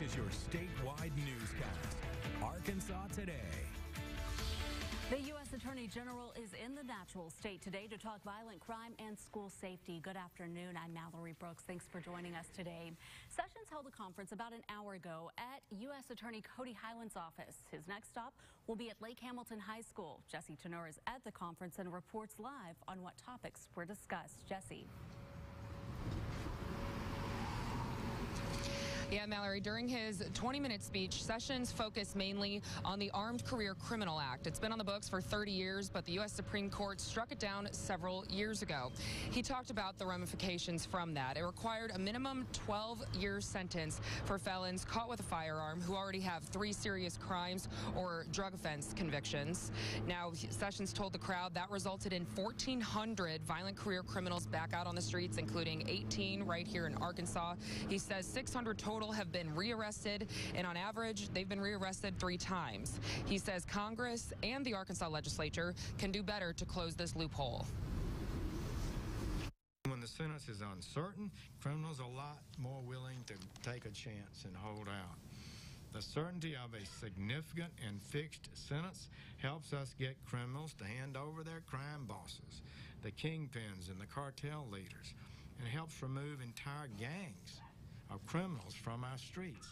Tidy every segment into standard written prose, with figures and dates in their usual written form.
This is your statewide newscast, Arkansas Today. The U.S. Attorney General is in the natural state today to talk violent crime and school safety. Good afternoon. I'm Mallory Brooks. Thanks for joining us today. Sessions held a conference about an hour ago at U.S. Attorney Cody Hyland's office. His next stop will be at Lake Hamilton High School. Jesse Tenor is at the conference and reports live on what topics were discussed. Jesse. Yeah, Mallory, during his 20-minute speech, Sessions focused mainly on the Armed Career Criminal Act. It's been on the books for 30 years, but the U.S. Supreme Court struck it down several years ago. He talked about the ramifications from that. It required a minimum 12-year sentence for felons caught with a firearm who already have 3 serious crimes or drug offense convictions. Now, Sessions told the crowd that resulted in 1,400 violent career criminals back out on the streets, including 18 right here in Arkansas. He says 600 total have been rearrested, and on average, they've been rearrested 3 times. He says Congress and the Arkansas legislature can do better to close this loophole. When the sentence is uncertain, criminals are a lot more willing to take a chance and hold out. The certainty of a significant and fixed sentence helps us get criminals to hand over their crime bosses, the kingpins and the cartel leaders, and helps remove entire gangs of criminals from our streets.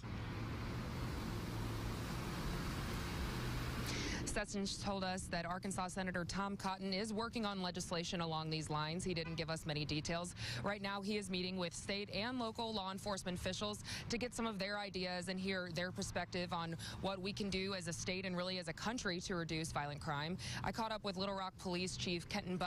Sessions told us that Arkansas Senator Tom Cotton is working on legislation along these lines. He didn't give us many details. Right now, he is meeting with state and local law enforcement officials to get some of their ideas and hear their perspective on what we can do as a state and really as a country to reduce violent crime. I caught up with Little Rock Police Chief Kenton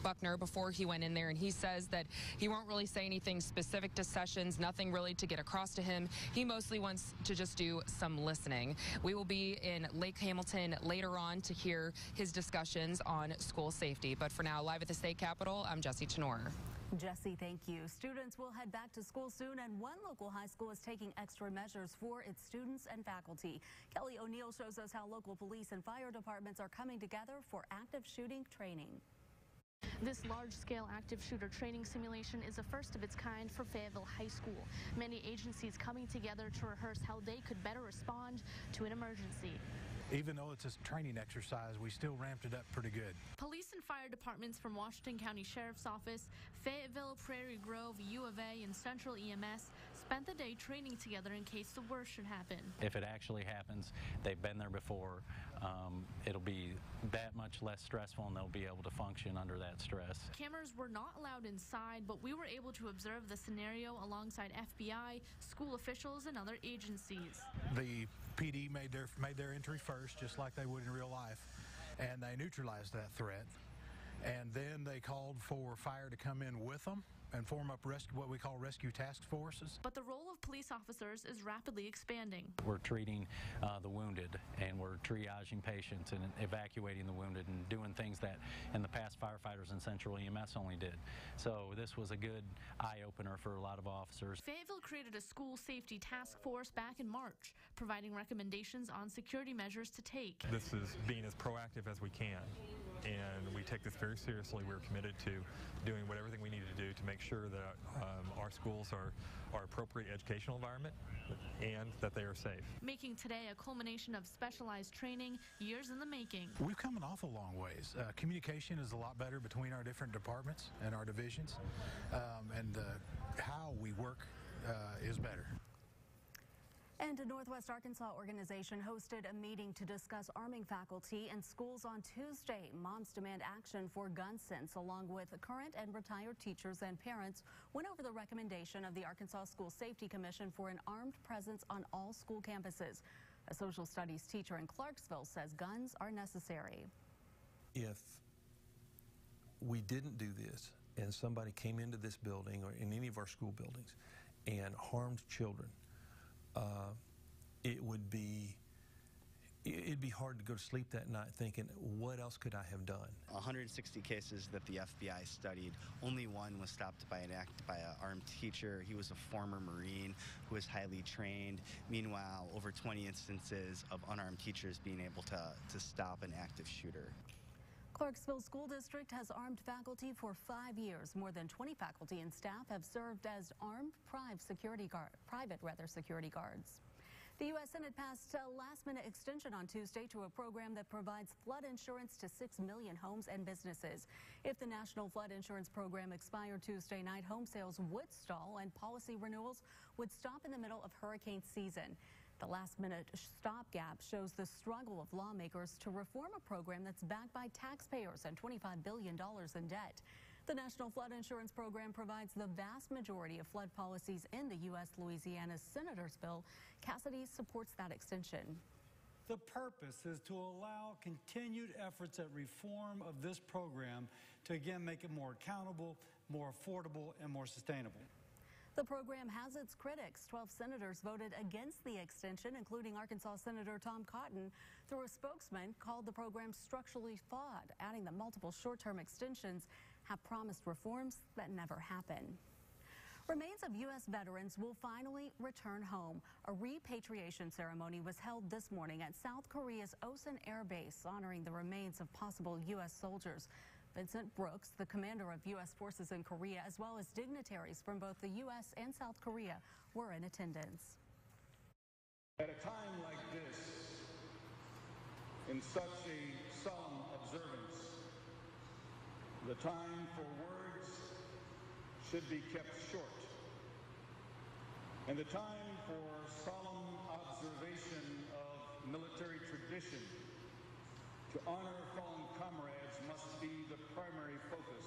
Buckner before he went in there, and he says that he won't really say anything specific to Sessions, nothing really to get across to him. He mostly wants to just do some listening. We will be in Lake Hamilton later on to hear his discussions on school safety. But for now, live at the state capitol, I'm Jesse Tenor. Jesse, thank you. Students will head back to school soon, and one local high school is taking extra measures for its students and faculty. Kelly O'Neill shows us how local police and fire departments are coming together for active shooting training. This large-scale active shooter training simulation is a first of its kind for Fayetteville High School. Many agencies coming together to rehearse how they could better respond to an emergency. Even though it's a training exercise, we still ramped it up pretty good. Police and fire departments from Washington County Sheriff's Office, Fayetteville, Prairie Grove, U of A, and Central EMS spent the day training together in case the worst should happen. If it actually happens, they've been there before. It'll be that much less stressful, and they'll be able to function under that stress. Cameras were not allowed inside, but we were able to observe the scenario alongside FBI, school officials, and other agencies. The PD made their entry first, just like they would in real life, and they neutralized that threat. And then they called for fire to come in with them and form up what we call rescue task forces. But the role of police officers is rapidly expanding. We're treating the wounded, and we're triaging patients and evacuating the wounded and doing things that in the past firefighters in Central EMS only did. So this was a good eye-opener for a lot of officers. Fayetteville created a school safety task force back in March, providing recommendations on security measures to take. This is being as proactive as we can, and we take this very seriously. We're committed to doing everything we need to do to make sure that our schools are appropriate educational environment and that they are safe. Making today a culmination of specialized training, years in the making. We've come an awful long ways. Communication is a lot better between our different departments and our divisions, and how we work is better. And a Northwest Arkansas organization hosted a meeting to discuss arming faculty in schools on Tuesday. Moms demand action for gun sense, along with current and retired teachers and parents went over the recommendation of the Arkansas School Safety Commission for an armed presence on all school campuses. A social studies teacher in Clarksville says guns are necessary. If we didn't do this and somebody came into this building or in any of our school buildings and harmed children, it'd be hard to go to sleep that night thinking, what else could I have done? 160 cases that the FBI studied, only one was stopped by an armed teacher. He was a former Marine who was highly trained. Meanwhile, over 20 instances of unarmed teachers being able to stop an active shooter. Clarksville School District has armed faculty for 5 years. More than 20 faculty and staff have served as armed private security guards. The U.S. Senate passed a last-minute extension on Tuesday to a program that provides flood insurance to 6 million homes and businesses. If the National Flood Insurance Program expired Tuesday night, home sales would stall and policy renewals would stop in the middle of hurricane season. The last-minute stopgap shows the struggle of lawmakers to reform a program that's backed by taxpayers and $25 billion in debt. The National Flood Insurance Program provides the vast majority of flood policies in the U.S. Louisiana's Senator's bill. Cassidy supports that extension. The purpose is to allow continued efforts at reform of this program to again make it more accountable, more affordable, and more sustainable. The program has its critics. 12 senators voted against the extension, including Arkansas Senator Tom Cotton, through a spokesman called the program structurally flawed, adding that multiple short-term extensions have promised reforms that never happen. Remains of U.S. veterans will finally return home. A repatriation ceremony was held this morning at South Korea's Osan Air Base, honoring the remains of possible U.S. soldiers. Vincent Brooks, the commander of U.S. forces in Korea, as well as dignitaries from both the U.S. and South Korea, were in attendance. At a time like this, in such a solemn observance, the time for words should be kept short, and the time for solemn observation of military tradition to honor fallen comrades must be the primary focus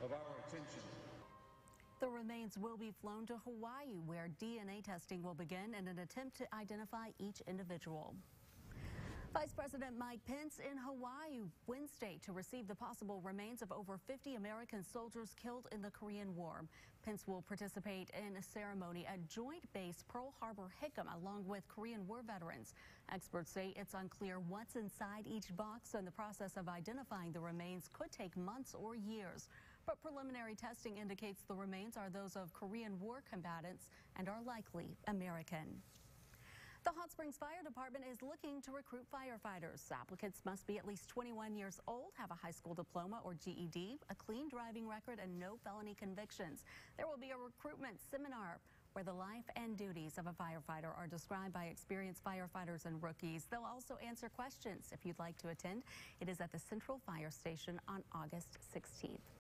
of our attention. The remains will be flown to Hawaii, where DNA testing will begin in an attempt to identify each individual. Vice President Mike Pence in Hawaii Wednesday to receive the possible remains of over 50 American soldiers killed in the Korean War. Pence will participate in a ceremony at Joint Base Pearl Harbor Hickam along with Korean War veterans. Experts say it's unclear what's inside each box, and the process of identifying the remains could take months or years. But preliminary testing indicates the remains are those of Korean War combatants and are likely American. The Hot Springs Fire Department is looking to recruit firefighters. Applicants must be at least 21 years old, have a high school diploma or GED, a clean driving record, and no felony convictions. There will be a recruitment seminar where the life and duties of a firefighter are described by experienced firefighters and rookies. They'll also answer questions if you'd like to attend. It is at the Central Fire Station on August 16th.